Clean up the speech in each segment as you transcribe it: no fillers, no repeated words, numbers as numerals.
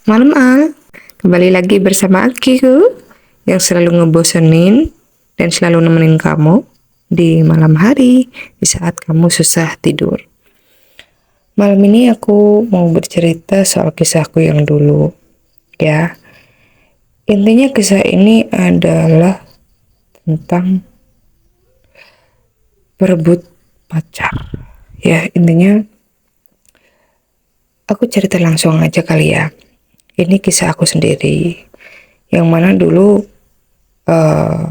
Malam kembali lagi bersama Akiku yang selalu ngebosenin dan selalu nemenin kamu di malam hari di saat kamu susah tidur. Malam ini aku mau bercerita soal kisahku yang dulu, ya. Intinya kisah ini adalah tentang berebut pacar. Ya, intinya aku cerita langsung aja kali ya. Ini kisah aku sendiri, yang mana dulu uh,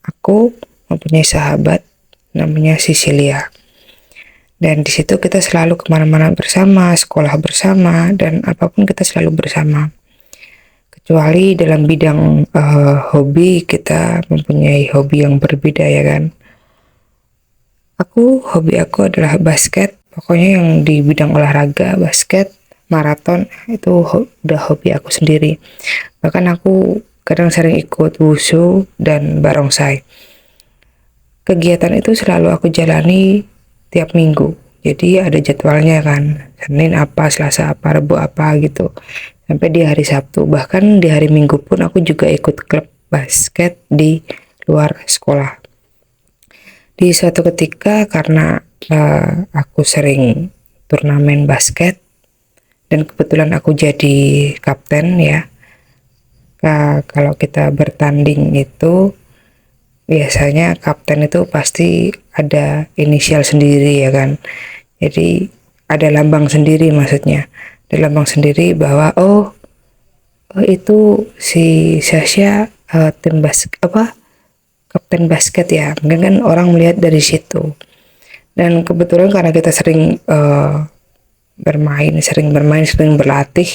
aku mempunyai sahabat namanya Cecilia. Dan di situ kita selalu kemana-mana bersama, sekolah bersama, dan apapun kita selalu bersama. Kecuali dalam bidang hobi, kita mempunyai hobi yang berbeda ya kan. Hobi aku adalah basket, pokoknya yang di bidang olahraga, basket, maraton, itu udah hobi aku sendiri. Bahkan aku kadang sering ikut wushu dan barongsai. Kegiatan itu selalu aku jalani tiap minggu. Jadi ada jadwalnya kan. Senin apa, Selasa apa, Rabu apa gitu. Sampai di hari Sabtu. Bahkan di hari Minggu pun aku juga ikut klub basket di luar sekolah. Di suatu ketika karena aku sering turnamen basket dan kebetulan aku jadi kapten ya. Kalau kita bertanding itu biasanya kapten itu pasti ada inisial sendiri ya kan. Jadi ada lambang sendiri maksudnya. Ada lambang sendiri bahwa itu si Sasha tim basket kapten basket ya. Mungkin kan orang melihat dari situ. Dan kebetulan karena kita sering sering berlatih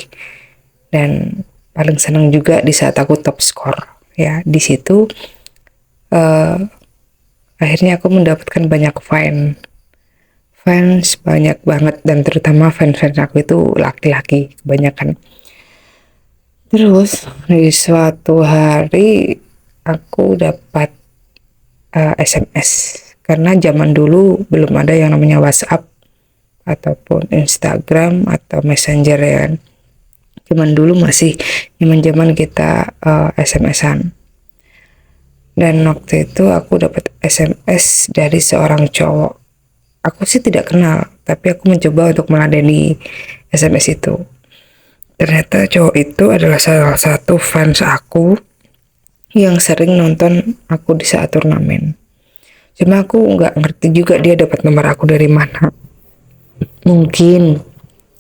dan paling senang juga di saat aku top skor ya. Di situ akhirnya aku mendapatkan banyak fans banyak banget, dan terutama fans aku itu laki-laki kebanyakan. Terus di suatu hari aku dapat SMS, karena zaman dulu belum ada yang namanya WhatsApp ataupun Instagram atau Messenger ya kan. Cuman dulu masih zaman kita SMS-an. Dan waktu itu aku dapat SMS dari seorang cowok. Aku sih tidak kenal, tapi aku mencoba untuk meladeni SMS itu. Ternyata cowok itu adalah salah satu fans aku yang sering nonton aku di saat turnamen. Cuma aku nggak ngerti juga dia dapat nomor aku dari mana. Mungkin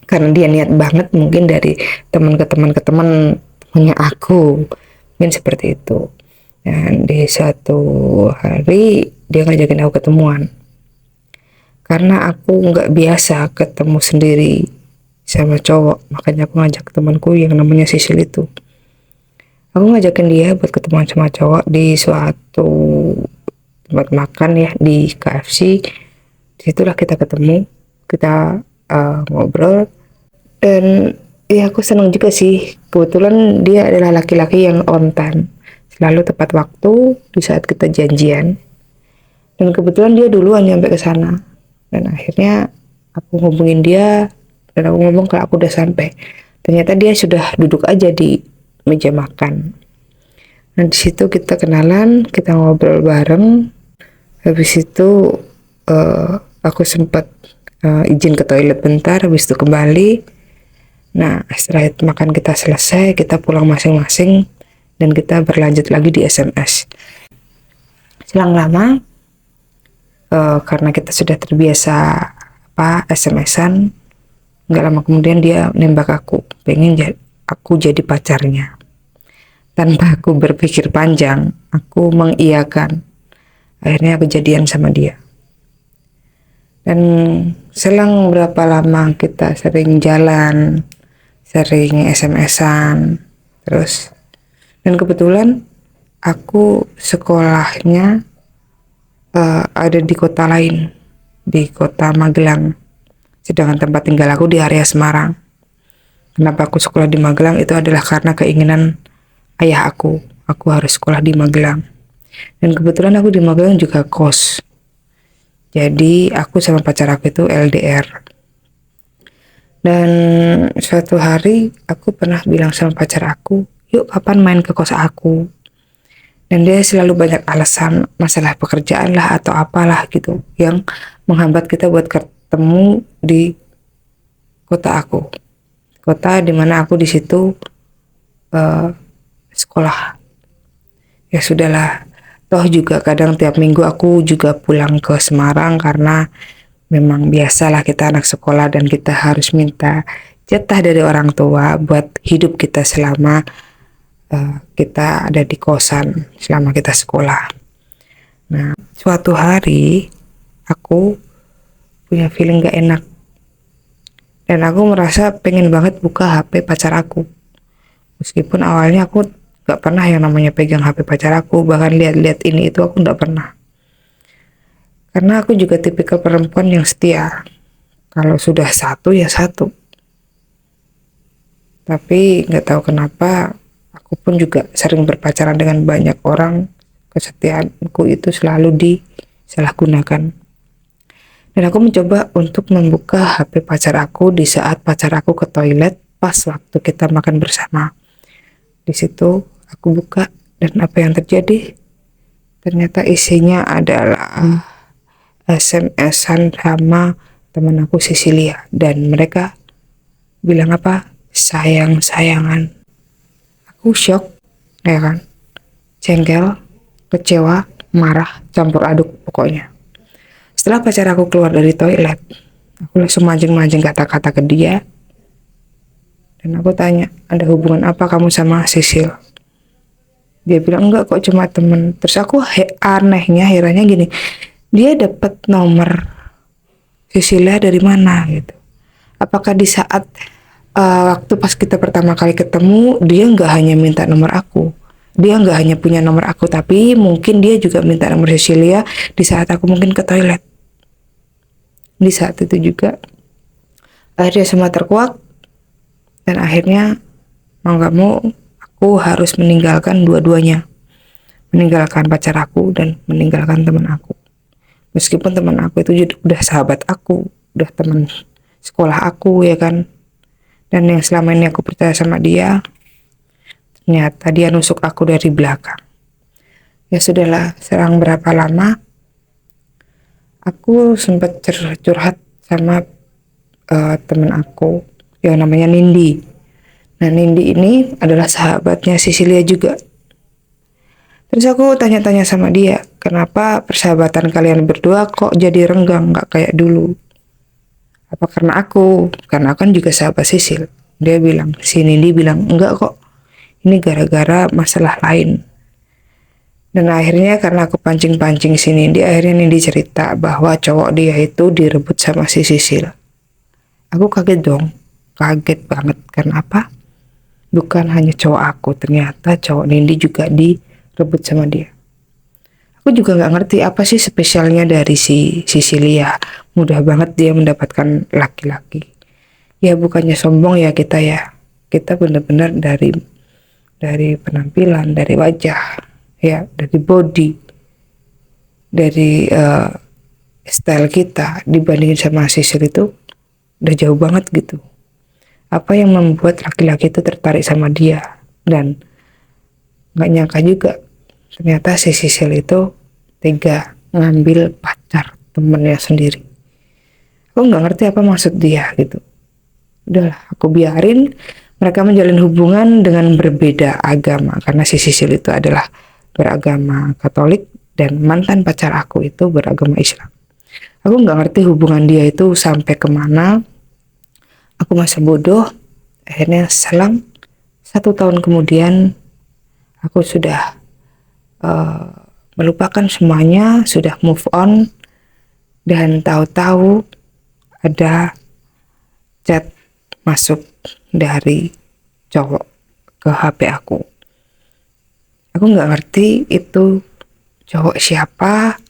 karena dia niat banget, mungkin dari teman ke teman punya aku. Mungkin seperti itu. Dan di suatu hari dia ngajakin aku ketemuan. Karena aku nggak biasa ketemu sendiri sama cowok, makanya aku ngajak temanku yang namanya Sisil itu. Aku ngajakin dia buat ketemuan sama cowok di suatu tempat makan ya, di KFC. Disitulah kita ketemu, kita ngobrol, dan ya aku senang juga sih. Kebetulan dia adalah laki-laki yang on time, selalu tepat waktu di saat kita janjian. Dan kebetulan dia duluan nyampe ke sana. Dan akhirnya aku hubungin dia dan aku ngomong kalau aku udah sampai. Ternyata dia sudah duduk aja di meja makan. Nah di situ kita kenalan, kita ngobrol bareng. Habis itu aku sempat izin ke toilet bentar, habis itu kembali. Nah setelah itu makan kita selesai, kita pulang masing-masing dan kita berlanjut lagi di SMS. Selang lama, karena kita sudah terbiasa SMS-an, nggak lama kemudian dia nembak aku, pengen aku jadi pacarnya. Tanpa aku berpikir panjang, aku mengiyakan. Akhirnya aku jadian sama dia. Dan selang berapa lama kita sering jalan, sering SMS-an, terus. Dan kebetulan aku sekolahnya ada di kota lain, di kota Magelang. Sedangkan tempat tinggal aku di area Semarang. Kenapa aku sekolah di Magelang? Itu adalah karena keinginan ayah aku. Aku harus sekolah di Magelang. Dan kebetulan aku di Magelang juga kos. Jadi aku sama pacar aku itu LDR. Dan suatu hari aku pernah bilang sama pacar aku, yuk kapan main ke kos aku. Dan dia selalu banyak alasan, masalah pekerjaan lah atau apalah gitu, yang menghambat kita buat ketemu di kota aku. Kota dimana aku di situ sekolah. Ya sudahlah, toh juga kadang tiap minggu aku juga pulang ke Semarang karena memang biasalah kita anak sekolah dan kita harus minta jatah dari orang tua buat hidup kita selama kita ada di kosan, selama kita sekolah. Nah, suatu hari aku punya feeling gak enak dan aku merasa pengen banget buka HP pacar aku. Meskipun awalnya aku gak pernah yang namanya pegang HP pacar aku, bahkan lihat-lihat ini itu aku gak pernah. Karena aku juga tipikal perempuan yang setia. Kalau sudah satu ya satu. Tapi gak tahu kenapa aku pun juga sering berpacaran dengan banyak orang. Kesetiaanku itu selalu disalahgunakan. Dan aku mencoba untuk membuka HP pacar aku di saat pacar aku ke toilet pas waktu kita makan bersama. Di situ aku buka dan apa yang terjadi? Ternyata isinya adalah SMS-an sama teman aku Cecilia dan mereka bilang apa? Sayang-sayangan. Aku shock, ya kan? Jengkel, kecewa, marah, campur aduk pokoknya. Setelah pacar aku keluar dari toilet, aku langsung mancing-mancing kata-kata ke dia. Dan aku tanya, ada hubungan apa kamu sama Sisil? Dia bilang, enggak kok, cuma temen. Terus aku herannya gini, dia dapat nomor Sisilia dari mana gitu? Apakah di saat waktu pas kita pertama kali ketemu, dia nggak hanya minta nomor aku, dia nggak hanya punya nomor aku, tapi mungkin dia juga minta nomor Cecilia di saat aku mungkin ke toilet. Di saat itu juga akhirnya semua terkuak dan akhirnya mau nggak mau aku harus meninggalkan dua-duanya, meninggalkan pacar aku dan meninggalkan teman aku. Meskipun teman aku itu udah sahabat aku, udah teman sekolah aku ya kan, dan yang selama ini aku percaya sama dia, ternyata dia nusuk aku dari belakang. Ya sudahlah, serang berapa lama aku sempat curhat sama temen aku yang namanya Nindi. Nah, Nindi ini adalah sahabatnya Cecilia juga. Terus aku tanya-tanya sama dia, kenapa persahabatan kalian berdua kok jadi renggang, gak kayak dulu? Apa karena aku? Karena aku kan juga sahabat Sisil. Dia bilang, si Nindi bilang, enggak kok, ini gara-gara masalah lain. Dan akhirnya karena aku pancing-pancing si Nindi, akhirnya Nindi cerita bahwa cowok dia itu direbut sama si Sisil. Aku kaget dong, kaget banget. Karena apa? Bukan hanya cowok aku, ternyata cowok Nindi juga direbut sama dia. Aku juga nggak ngerti apa sih spesialnya dari si Cecilia. Mudah banget dia mendapatkan laki-laki. Ya bukannya sombong ya kita ya. Kita benar-benar dari penampilan, dari wajah, ya dari body, dari style kita dibandingin sama Sisil itu udah jauh banget gitu. Apa yang membuat laki-laki itu tertarik sama dia, dan nggak nyangka juga ternyata si Sisil itu tega ngambil pacar temennya sendiri. Aku nggak ngerti apa maksud dia gitu. Udahlah, aku biarin mereka menjalin hubungan dengan berbeda agama, karena si Sisil itu adalah beragama Katolik dan mantan pacar aku itu beragama Islam. Aku nggak ngerti hubungan dia itu sampai kemana. Aku masa bodoh. Akhirnya selang 1 tahun kemudian aku sudah melupakan semuanya, sudah move on, dan tahu-tahu ada chat masuk dari cowok ke HP aku. Aku nggak ngerti itu cowok siapa,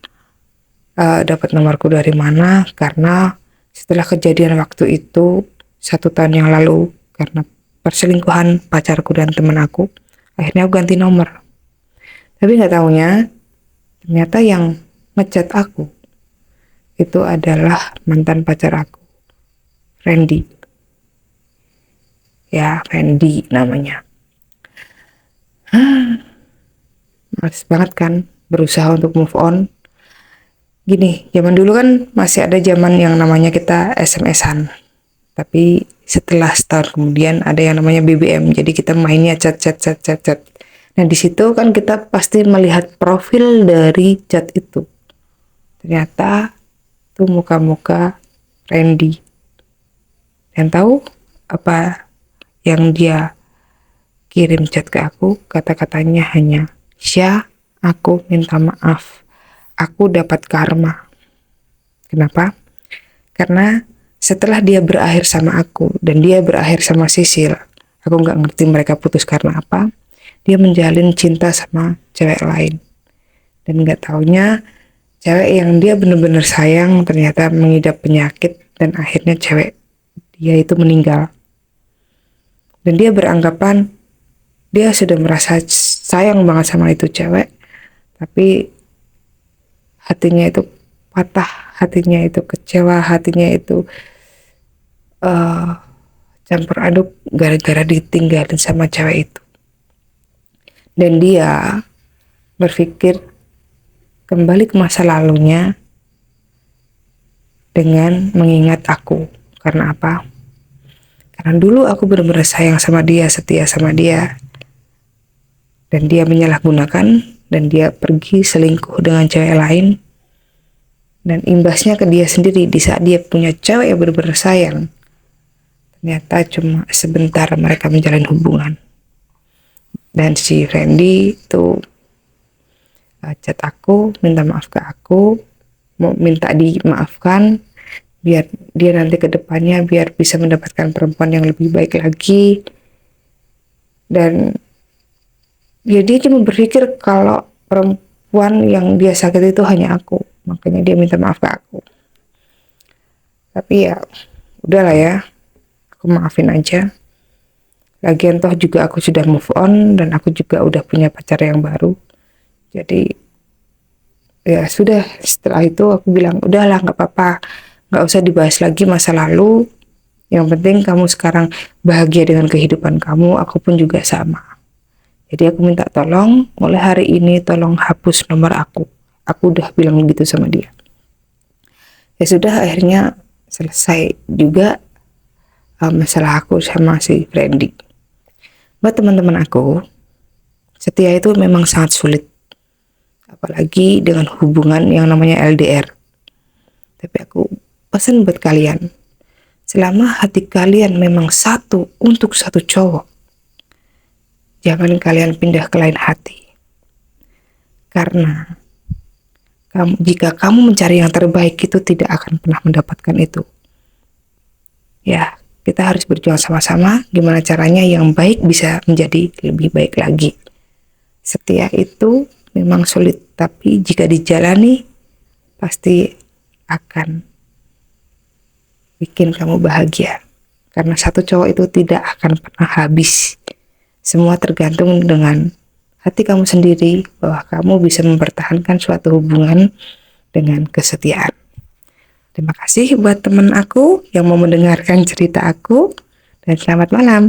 dapat nomorku dari mana, karena setelah kejadian waktu itu 1 tahun yang lalu, karena perselingkuhan pacarku dan temen aku, akhirnya aku ganti nomor. Tapi nggak taunya ternyata yang ngechat aku itu adalah mantan pacar aku, Randy. ya Randy namanya. Males banget kan berusaha untuk move on. Gini, zaman dulu kan masih ada zaman yang namanya kita SMS-an. Tapi setelah setahun kemudian ada yang namanya BBM. Jadi kita mainnya chat. Nah, di situ kan kita pasti melihat profil dari chat itu. Ternyata itu muka-muka Randy. Dan tahu apa yang dia kirim chat ke aku? Kata-katanya hanya, "Syah, aku minta maaf. Aku dapat karma." Kenapa? Karena setelah dia berakhir sama aku dan dia berakhir sama Sisil, aku nggak ngerti mereka putus karena apa. Dia menjalin cinta sama cewek lain. Dan nggak taunya cewek yang dia bener-bener sayang ternyata mengidap penyakit dan akhirnya cewek dia itu meninggal. Dan dia beranggapan dia sudah merasa sayang banget sama itu cewek, tapi hatinya itu patah, hatinya itu kecewa, hatinya itu campur aduk gara-gara ditinggalin sama cewek itu. Dan dia berpikir kembali ke masa lalunya dengan mengingat aku. Karena apa? Karena dulu aku benar-benar sayang sama dia, setia sama dia. Dan dia menyalahgunakan, dan dia pergi selingkuh dengan cewek lain. Dan imbasnya ke dia sendiri di saat dia punya cewek yang benar-benar sayang. Ternyata cuma sebentar mereka menjalin hubungan. Dan si Randy itu chat aku, minta maaf ke aku, mau minta dimaafkan, biar dia nanti ke depannya biar bisa mendapatkan perempuan yang lebih baik lagi. Dan ya dia cuma berpikir kalau perempuan yang dia sakit itu hanya aku, makanya dia minta maaf ke aku. Tapi ya udahlah ya, aku maafin aja. Lagian toh juga aku sudah move on dan aku juga udah punya pacar yang baru. Jadi ya sudah, setelah itu aku bilang udahlah, nggak apa-apa, nggak usah dibahas lagi masa lalu. Yang penting kamu sekarang bahagia dengan kehidupan kamu, aku pun juga sama. Jadi aku minta tolong, mulai hari ini tolong hapus nomor aku. Aku udah bilang gitu sama dia. Ya sudah, akhirnya selesai juga masalah aku sama si Randy. Buat teman-teman aku, setia itu memang sangat sulit. Apalagi dengan hubungan yang namanya LDR. Tapi aku pesan buat kalian, selama hati kalian memang satu untuk satu cowok, jangan kalian pindah ke lain hati. Karena jika kamu mencari yang terbaik itu tidak akan pernah mendapatkan itu. Ya, kita harus berjuang sama-sama gimana caranya yang baik bisa menjadi lebih baik lagi. Setia itu memang sulit, tapi jika dijalani pasti akan bikin kamu bahagia. Karena satu cowok itu tidak akan pernah habis. Semua tergantung dengan hati kamu sendiri, bahwa kamu bisa mempertahankan suatu hubungan dengan kesetiaan. Terima kasih buat teman aku yang mau mendengarkan cerita aku, dan selamat malam.